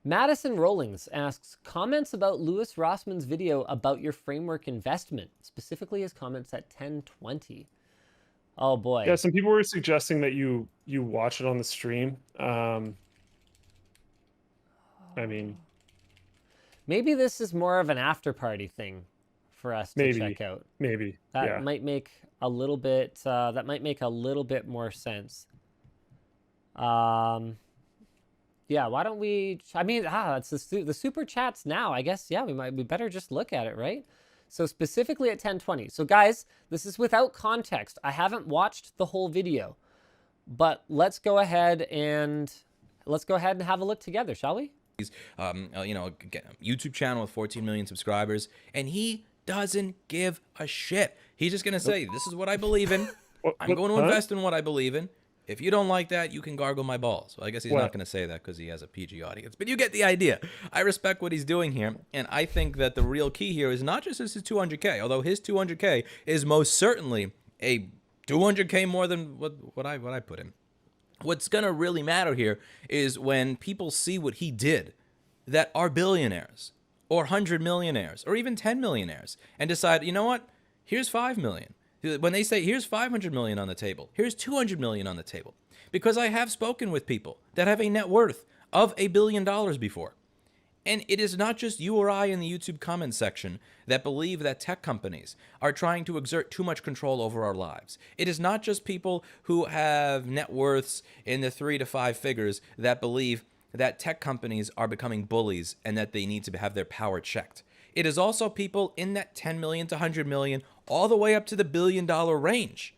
Madison Rollings asks, comments about Louis Rossman's video about your framework investment, specifically his comments at 10:20. Oh Yeah, boy. some people were suggesting that you watch it on the stream. I mean, Maybe this is more of an after party thing for us to check maybe, out. maybe, That yeah. might make a little bit. That might make a little bit more sense. Um, yeah. Why don't we? I mean, it's the super chats now. I guess. Yeah, we better just look at it, right? So specifically at 10:20. So guys, this is without context. I haven't watched the whole video, but let's go ahead and have a look together, shall we? YouTube channel with 14 million subscribers, and he doesn't give a shit. He's just gonna say, "This is what I believe in. I'm going to Huh? invest in what I believe in. If you don't like that, you can gargle my balls." Well, I guess he's not What? going to say that because he has a PG audience, but you get the idea. I respect what he's doing here, and I think that the real key here is not just his 200K, although his 200K is most certainly a 200K more than what I put in. What's going to really matter here is when people see what he did that are billionaires or 100 millionaires or even 10 millionaires and decide, you know what, here's 5 million. When they say here's 500 million on the table, here's 200 million on the table. Because I have spoken with people that have a net worth of $1 billion before. And it is not just you or I in the YouTube comment section that believe that tech companies are trying to exert too much control over our lives. It is not just people who have net worths in the 3 to 5 figures that believe that tech companies are becoming bullies and that they need to have their power checked. It is also people in that 10 million to 100 million, all the way up to the $1 billion range,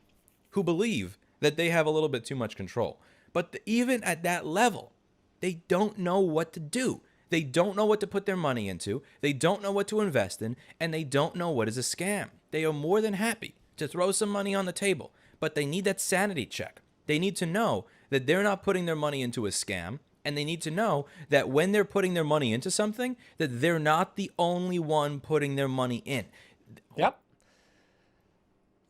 who believe that they have a little bit too much control. But even at that level, they don't know what to do. They don't know what to put their money into. They don't know what to invest in, and they don't know what is a scam. They are more than happy to throw some money on the table, but they need that sanity check. They need to know that they're not putting their money into a scam, and they need to know that when they're putting their money into something, that they're not the only one putting their money in. Yep.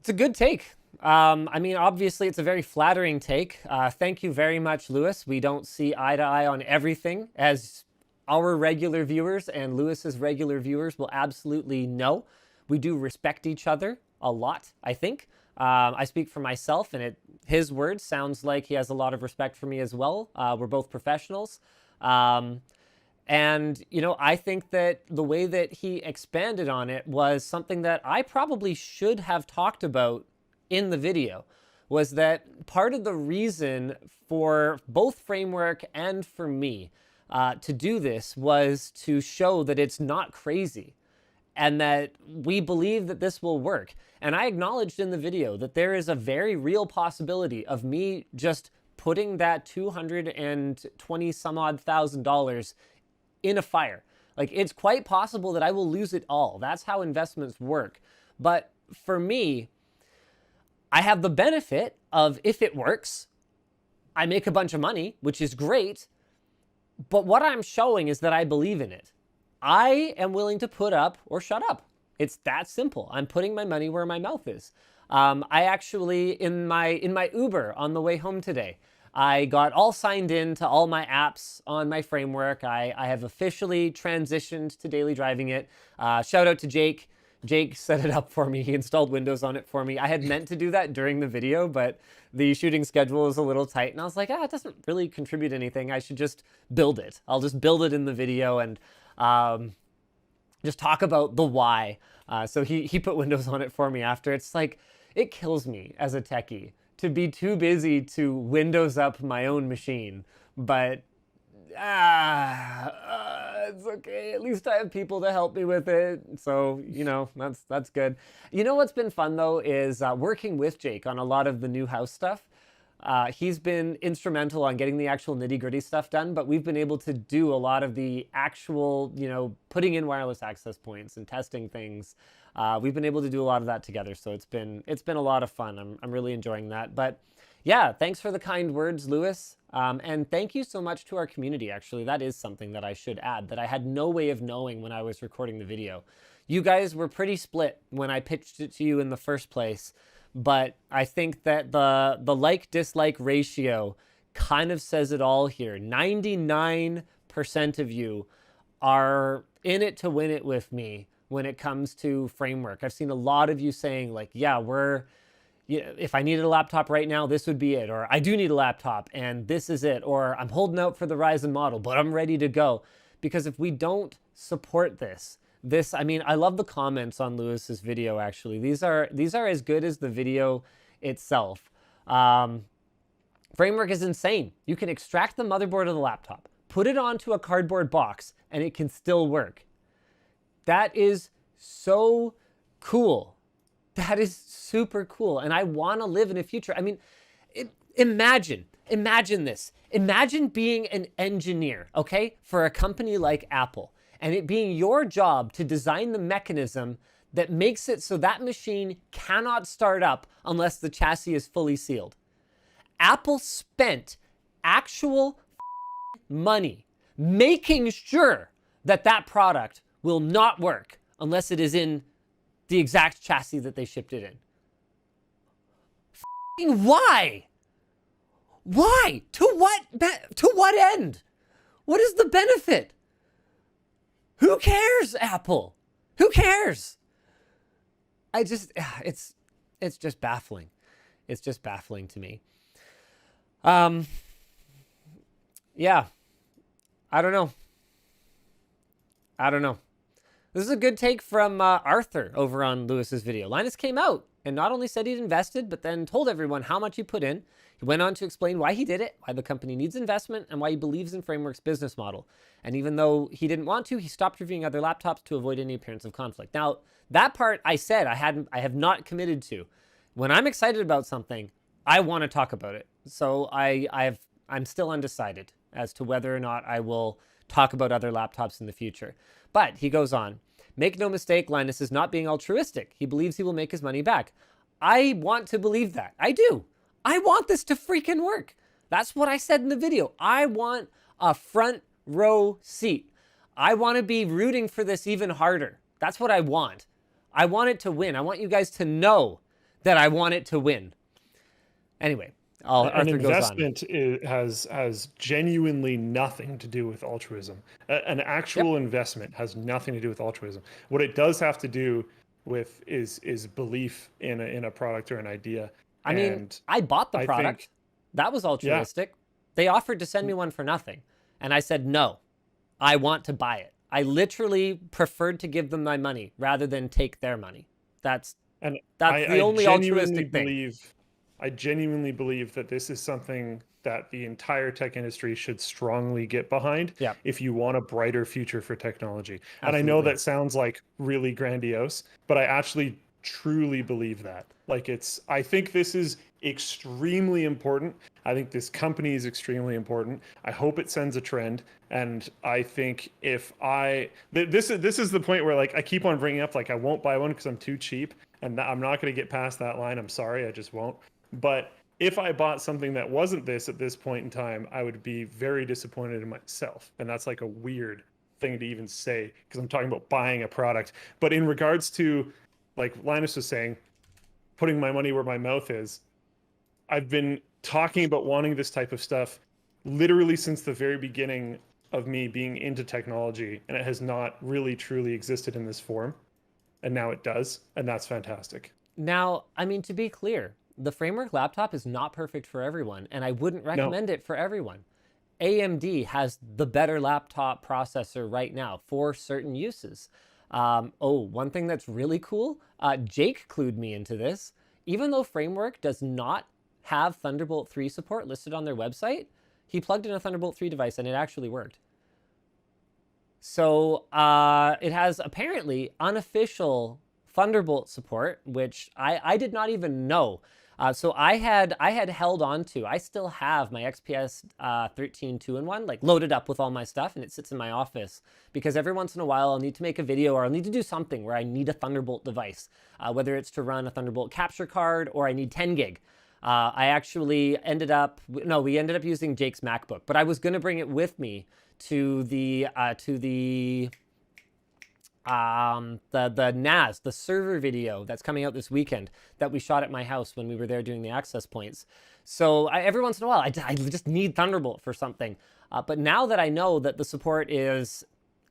It's a good take. I mean, obviously, it's a very flattering take. Thank you very much, Louis. We don't see eye to eye on everything, as our regular viewers and Louis's regular viewers will absolutely know. We do respect each other a lot, I think. I speak for myself, and his words sounds like he has a lot of respect for me as well. We're both professionals. And, you know, I think that the way that he expanded on it was something that I probably should have talked about in the video, was that part of the reason for both Framework and for me to do this was to show that it's not crazy and that we believe that this will work. And I acknowledged in the video that there is a very real possibility of me just putting that 220 some odd $1,000 in a fire. Like, it's quite possible that I will lose it all. That's how investments work. But for me, I have the benefit of, if it works, I make a bunch of money, which is great. But what I'm showing is that I believe in it. I am willing to put up or shut up. It's that simple. I'm putting my money where my mouth is. I actually, in my Uber on the way home today, I got all signed in to all my apps on my Framework. I have officially transitioned to daily driving it. Shout out to Jake. Jake set it up for me. He installed Windows on it for me. I had meant to do that during the video, but the shooting schedule is a little tight. And I was like, it doesn't really contribute anything. I should just build it. I'll just build it in the video and just talk about the why. So he put Windows on it for me after. It's like, it kills me as a techie to be too busy to Windows up my own machine. But it's okay. At least I have people to help me with it. So, you know, that's good. You know what's been fun though is working with Jake on a lot of the new house stuff. He's been instrumental on getting the actual nitty-gritty stuff done, but we've been able to do a lot of the actual, you know, putting in wireless access points and testing things. We've been able to do a lot of that together, so it's been a lot of fun. I'm really enjoying that. But yeah, thanks for the kind words, Louis. And thank you so much to our community, actually. That is something that I should add, that I had no way of knowing when I was recording the video. You guys were pretty split when I pitched it to you in the first place, but I think that the like-dislike ratio kind of says it all here. 99% percent of you are in it to win it with me when it comes to Framework. I've seen a lot of you saying like, yeah, if I needed a laptop right now, this would be it. Or I do need a laptop and this is it. Or I'm holding out for the Ryzen model, but I'm ready to go. Because if we don't support this, I mean, I love the comments on Lewis's video, actually. These are as good as the video itself. Framework is insane. You can extract the motherboard of the laptop, put it onto a cardboard box, and it can still work. That is so cool. That is super cool. And I want to live in a future. I mean, imagine this. Imagine being an engineer, okay, for a company like Apple, and it being your job to design the mechanism that makes it so that machine cannot start up unless the chassis is fully sealed. Apple spent actual money making sure that that product will not work unless it is in the exact chassis that they shipped it in. Why? Why? To what end? What is the benefit? Who cares, Apple? Who cares? It's just baffling. It's just baffling to me. Yeah. I don't know. This is a good take from Arthur over on Lewis's video. Linus came out and not only said he'd invested, but then told everyone how much he put in. He went on to explain why he did it, why the company needs investment, and why he believes in Framework's business model. And even though he didn't want to, he stopped reviewing other laptops to avoid any appearance of conflict. Now, that part I said I have not committed to. When I'm excited about something, I want to talk about it. So I'm still undecided as to whether or not I will talk about other laptops in the future. But he goes on, make no mistake, Linus is not being altruistic. He believes he will make his money back. I want to believe that. I do. I want this to freaking work. That's what I said in the video. I want a front row seat. I want to be rooting for this even harder. That's what I want. I want it to win. I want you guys to know that I want it to win. Anyway, an investment has genuinely nothing to do with altruism. An actual investment has nothing to do with altruism. What it does have to do with is belief in a product or an idea. I mean, I bought the product. That was altruistic. Yeah. They offered to send me one for nothing. And I said, no, I want to buy it. I literally preferred to give them my money rather than take their money. That's the only altruistic thing. I genuinely believe that this is something that the entire tech industry should strongly get behind if you want a brighter future for technology. Absolutely. And I know that sounds like really grandiose, but I actually truly believe that. I think this is extremely important. I think this company is extremely important. I hope it sends a trend. And I think this is the point where I keep on bringing up, I won't buy one because I'm too cheap and I'm not going to get past that line. I'm sorry, I just won't. But if I bought something that wasn't this at this point in time, I would be very disappointed in myself. And that's a weird thing to even say because I'm talking about buying a product. But in regards to, like Linus was saying, putting my money where my mouth is, I've been talking about wanting this type of stuff literally since the very beginning of me being into technology, and it has not really truly existed in this form. And now it does, and that's fantastic. Now, I mean, to be clear, the Framework laptop is not perfect for everyone, and I wouldn't recommend it for everyone. AMD has the better laptop processor right now for certain uses. One thing that's really cool, Jake clued me into this. Even though Framework does not have Thunderbolt 3 support listed on their website, he plugged in a Thunderbolt 3 device and it actually worked. So it has apparently unofficial Thunderbolt support, which I did not even know. So I had held on to, I still have my XPS 13 2-in-1 loaded up with all my stuff, and it sits in my office because every once in a while I'll need to make a video or I'll need to do something where I need a Thunderbolt device, whether it's to run a Thunderbolt capture card or I need 10 gig. We ended up using Jake's MacBook, but I was going to bring it with me to the the NAS, the server video that's coming out this weekend that we shot at my house when we were there doing the access points. So every once in a while, I just need Thunderbolt for something. But now that I know that the support is,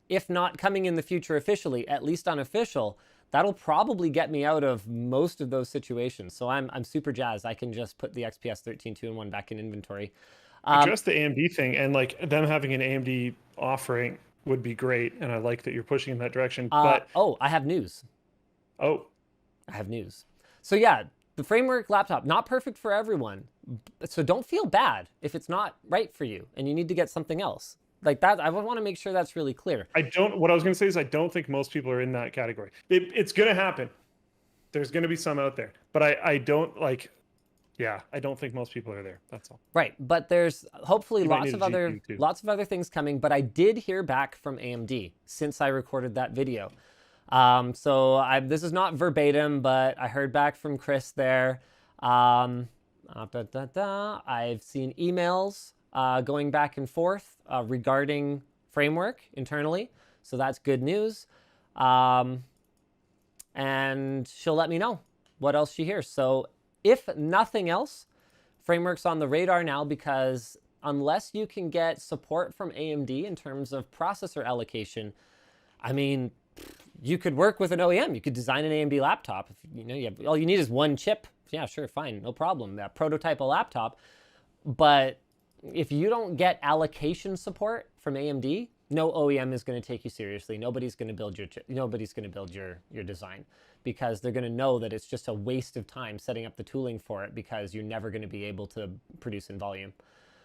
if not coming in the future officially, at least unofficial, that'll probably get me out of most of those situations. So I'm super jazzed. I can just put the XPS 13 2-in-1 back in inventory. Just the AMD thing, and like them having an AMD offering would be great, and I like that you're pushing in that direction. But oh, I have news. Oh, I have news. So yeah, the Framework laptop, not perfect for everyone. So don't feel bad if it's not right for you and you need to get something else. Like that, I want to make sure that's really clear. What I was going to say is I don't think most people are in that category. It's going to happen. There's going to be some out there, but I don't like. Yeah, I don't think most people are there. That's all. Right, but there's hopefully lots of other things coming. But I did hear back from AMD since I recorded that video. So this is not verbatim, but I heard back from Chris there. I've seen emails going back and forth regarding Framework internally, so that's good news. And she'll let me know what else she hears. So if nothing else, Framework's on the radar now, because unless you can get support from AMD in terms of processor allocation, I mean, you could work with an OEM. You could design an AMD laptop. If, all you need is one chip. Yeah, sure, fine, no problem. That prototype a laptop. But if you don't get allocation support from AMD, no OEM is going to take you seriously. Nobody's going to build your chip. Nobody's going to build your design, because they're going to know that it's just a waste of time setting up the tooling for it, because you're never going to be able to produce in volume.